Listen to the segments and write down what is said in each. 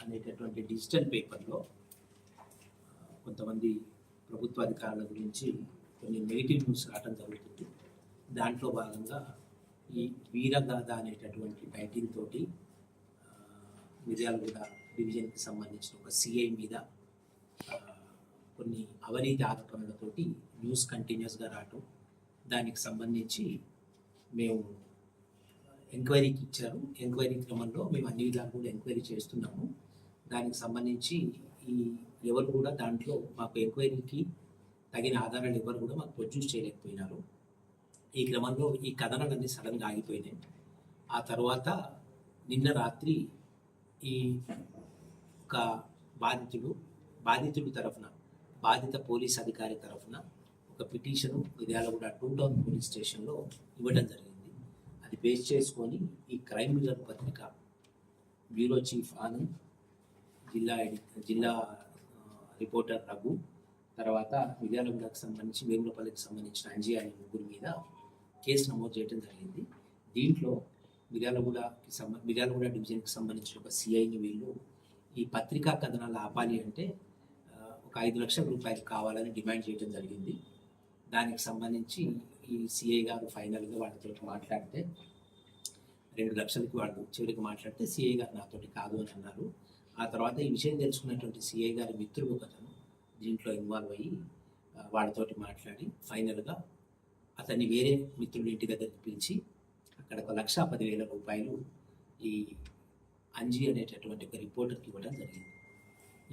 అనేటటువంటి డిజిటల్ పేపర్లో కొంతమంది ప్రభుత్వ అధికారుల గురించి కొన్ని నెగిటివ్ న్యూస్ రావడం జరుగుతుంది. దాంట్లో భాగంగా ఈ వీరగాథ అనేటటువంటి టైటిల్ తోటి మిర్యాలగూడ డివిజన్కి సంబంధించిన ఒక సిఐ మీద కొన్ని అవినీతి ఆరోపణలతోటి న్యూస్ కంటిన్యూస్గా రావటం, దానికి సంబంధించి మేము ఎంక్వైరీకి ఇచ్చారు. ఎంక్వైరీ క్రమంలో మేము అన్ని విధాలు కూడా ఎంక్వైరీ చేస్తున్నాము. దానికి సంబంధించి ఎవరు కూడా దాంట్లో మాకు ఎంక్వైరీకి తగిన ఆధారాలు ఎవరు కూడా మాకు ప్రొడ్యూస్ చేయలేకపోయినారు. ఈ క్రమంలో ఈ కథనాలన్నీ సడన్గా ఆగిపోయినాయి. ఆ తర్వాత నిన్న రాత్రి ఈ ఒక బాధితుడి తరఫున బాధిత పోలీస్ అధికారి తరఫున ఒక పిటిషను మిర్యాలగూడ 2 టౌన్ పోలీస్ స్టేషన్లో ఇవ్వడం జరిగింది. అది బేస్ చేసుకొని ఈ క్రైమ్ మిర్రర్ పత్రిక బ్యూరో చీఫ్ ఆనంద్, జిల్లా రిపోర్టర్ రఘు, తర్వాత మిర్యాలగూడకు సంబంధించి వేములపల్లికి సంబంధించిన అంజీ అనే ముగ్గురు మీద కేసు నమోదు చేయడం జరిగింది. దీంట్లో మిర్యాలగూడ డివిజన్కి సంబంధించిన ఒక సిఐని వీళ్ళు ఈ పత్రికా కథనాలు ఆపాలి అంటే ఒక 5 లక్షల రూపాయలు కావాలని డిమాండ్ చేయడం జరిగింది. దానికి సంబంధించి ఈ సిఐ గారు ఫైనల్గా వాళ్ళతో మాట్లాడితే 2 లక్షలకి వాళ్ళు చివరికి మాట్లాడితే సిఐ గారు నాతోటి కాదు అని అన్నారు. ఆ తర్వాత ఈ విషయం తెలుసుకున్నటువంటి సిఐ గారి మిత్రుడు అతను దీంట్లో ఇన్వాల్వ్ అయ్యి వాళ్ళతోటి మాట్లాడి ఫైనల్గా అతన్ని వేరే మిత్రుడి ఇంటి దగ్గరికి పిలిచి అక్కడ 1,10,000 రూపాయలు ఈ అంజీ అనేటటువంటి ఒక రిపోర్టర్కి ఇవ్వడం జరిగింది.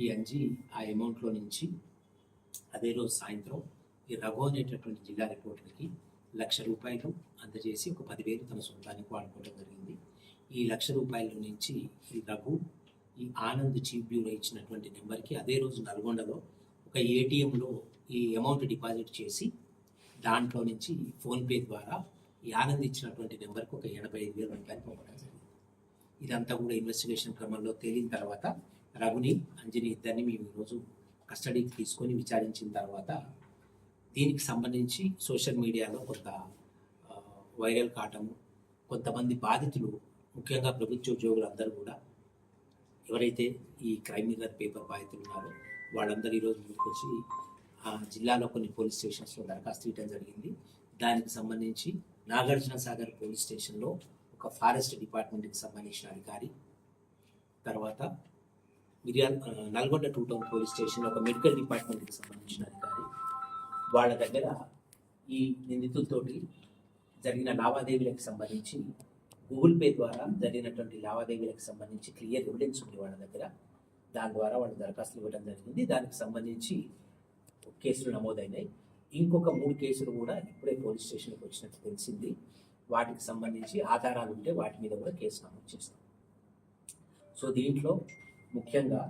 ఈ అంజీ ఆ అమౌంట్లో నుంచి అదే రోజు సాయంత్రం ఈ రఘు అనేటటువంటి జిల్లా రిపోర్టర్కి 1,00,000 రూపాయలు అందజేసి ఒక 10,000 తన సొంతానికి వాడుకోవడం జరిగింది. ఈ 1,00,000 రూపాయల నుంచి ఈ రఘు ఈ ఆనంద్ చీఫ్ బ్యూరో ఇచ్చినటువంటి నెంబర్కి అదే రోజు నల్గొండలో ఒక ఏటీఎంలో ఈ అమౌంట్ డిపాజిట్ చేసి దాంట్లో నుంచి ఫోన్పే ద్వారా ఈ ఆనంద్ ఇచ్చినటువంటి నెంబర్కి ఒక 85,000 రూపాయలు పంపడం జరిగింది. ఇదంతా కూడా ఇన్వెస్టిగేషన్ క్రమంలో తేలిన తర్వాత రఘుని, అంజని ఇద్దరిని మేము ఈరోజు కస్టడీకి తీసుకొని విచారించిన తర్వాత దీనికి సంబంధించి సోషల్ మీడియాలో కొంత వైరల్ కావటము, కొంతమంది బాధితులు ముఖ్యంగా ప్రభుత్వ ఉద్యోగులు అందరూ కూడా ఎవరైతే ఈ క్రైమ్ మిర్రర్ పేపర్ బాధితులు ఉన్నారో వాళ్ళందరూ ఈరోజు ముందుకు వచ్చి జిల్లాలో కొన్ని పోలీస్ స్టేషన్స్లో దరఖాస్తు ఇవ్వడం జరిగింది. దానికి సంబంధించి నాగార్జున సాగర్ పోలీస్ స్టేషన్లో ఒక ఫారెస్ట్ డిపార్ట్మెంట్కి సంబంధించిన అధికారి, తర్వాత నల్గొండ 2 టౌన్ పోలీస్ స్టేషన్లో ఒక మెడికల్ డిపార్ట్మెంట్కి సంబంధించిన అధికారి, వాళ్ళ దగ్గర ఈ నిందితులతోటి జరిగిన లావాదేవీలకు సంబంధించి గూగుల్ పే ద్వారా జరిగినటువంటి లావాదేవీలకు సంబంధించి క్లియర్ ఎవిడెన్స్ ఉంది వాళ్ళ దగ్గర. దాని ద్వారా వాళ్ళు దరఖాస్తులు ఇవ్వడం జరిగింది. దానికి సంబంధించి కేసులు నమోదైనాయి. ఇంకొక 3 కేసులు కూడా ఇప్పుడే పోలీస్ స్టేషన్కి వచ్చినట్టు తెలిసింది. వాటికి సంబంధించి ఆధారాలు ఉంటే వాటి మీద కూడా కేసు నమోదు చేస్తాం. సో దీంట్లో ముఖ్యంగా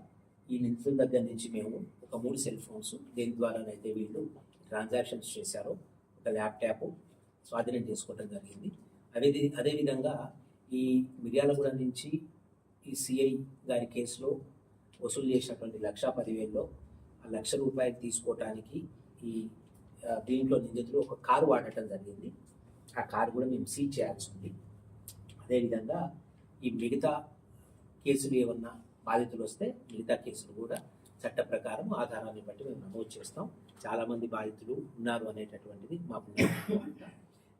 ఈ నిందితుల దగ్గర నుంచి మేము ఒక 3 సెల్ ఫోన్స్, దేని ద్వారానైతే వీళ్ళు ట్రాన్సాక్షన్స్ చేశారో ఒక ల్యాప్టాప్ స్వాధీనం చేసుకోవడం జరిగింది. అదేవిధంగా ఈ మిర్యాలగూడ నుంచి ఈ సిఐ గారి కేసులో వసూలు చేసినటువంటి 1,10,000లో ఆ 1,00,000 రూపాయలు తీసుకోవటానికి ఈ దీంట్లో నిందితులు ఒక కారు వాడటం జరిగింది. ఆ కారు కూడా మేము సీజ్ చేయాల్సి ఉంది. అదేవిధంగా ఈ మిగతా కేసులు ఏమన్నా బాధితులు వస్తే మిగతా కేసులు కూడా చట్ట ప్రకారం ఆధారాన్ని బట్టి మేము నమోదు చేస్తాం. చాలామంది బాధితులు ఉన్నారు అనేటటువంటిది మాకు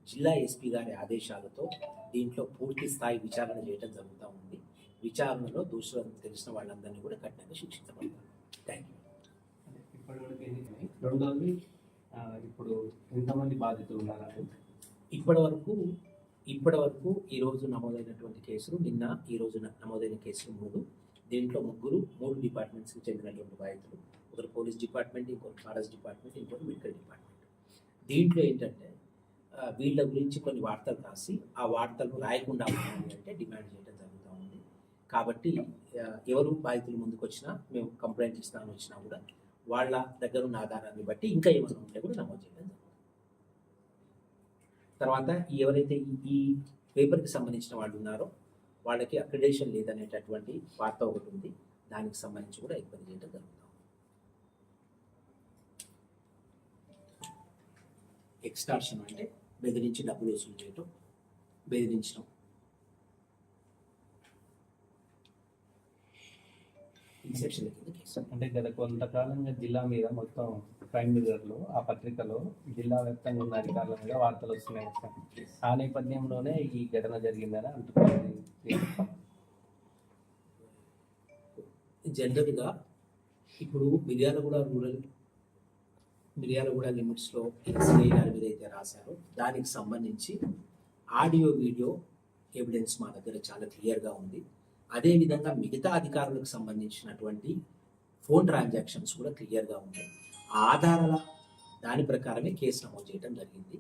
జిల్లా ఎస్పీ గారి ఆదేశాలతో దీంట్లో పూర్తి స్థాయి విచారణ చేయడం జరుగుతూ ఉంది. విచారణలో దోషులను తెలిసిన వాళ్ళందరినీ కూడా కఠినంగా శిక్షించబడతారు. Thank you. ఇప్పుడు ఎంతమంది బాధితులు ఉన్నారు? ఇప్పటి వరకు ఈరోజు నమోదైనటువంటి కేసులు, నిన్న ఈరోజు నమోదైన కేసులు 3. దీంట్లో 3 డిపార్ట్మెంట్స్కి చెందినటువంటి బాధితులు. ఒకరు పోలీస్ డిపార్ట్మెంట్, ఇంకొకరు ఫారెస్ట్ డిపార్ట్మెంట్, ఇంకొకరు మెడికల్ డిపార్ట్మెంట్. దీంట్లో ఏంటంటే వీళ్ళ గురించి కొన్ని వార్తలు రాసి ఆ వార్తలు రాయకుండా ఉండాలి అంటే డిమాండ్ చేయడం జరుగుతూ ఉంది. కాబట్టి ఎవరు బాధితులు ముందుకు వచ్చినా, మేము కంప్లైంట్ ఇస్తామని వచ్చినా కూడా వాళ్ళ దగ్గర ఉన్న ఆధారాన్ని బట్టి ఇంకా ఏమైనా ఉంటే కూడా నమోదు చేయడం జరుగుతుంది. తర్వాత ఎవరైతే ఈ పేపర్కి సంబంధించిన వాళ్ళు ఉన్నారో వాళ్ళకి అక్రిడేషన్ లేదనేటటువంటి వార్త ఒకటి ఉంది. దానికి సంబంధించి కూడా ఎంక్వైరీ చేయడం జరుగుతుంది. ఎక్స్టార్షన్ అంటే బెదిరించి డబ్బులు వసూలు చేయటం, బెదిరించడం. ఈ సెక్షన్ కింద కేసు. అంటే గత కొంతకాలంగా జిల్లా మీద మొత్తం ప్రైమ్ మినిస్టర్లో ఆ పత్రికలో జిల్లా వ్యాప్తంగా ఉన్న అధికారుల మీద వార్తలు వస్తున్నాయి సార్. ఆ నేపథ్యంలోనే ఈ ఘటన జరిగిందని అంటున్నారు. జనరల్గా ఇప్పుడు మిర్యాలగూడ లిమిట్స్లో సిఐ గారి మీద అయితే రాశారో దానికి సంబంధించి ఆడియో వీడియో ఎవిడెన్స్ మా దగ్గర చాలా క్లియర్గా ఉంది. అదేవిధంగా మిగతా అధికారులకు సంబంధించినటువంటి ఫోన్ ట్రాన్సాక్షన్స్ కూడా క్లియర్గా ఉంటాయి. ఆ ఆధారాల దాని ప్రకారమే కేసు నమోదు చేయడం జరిగింది.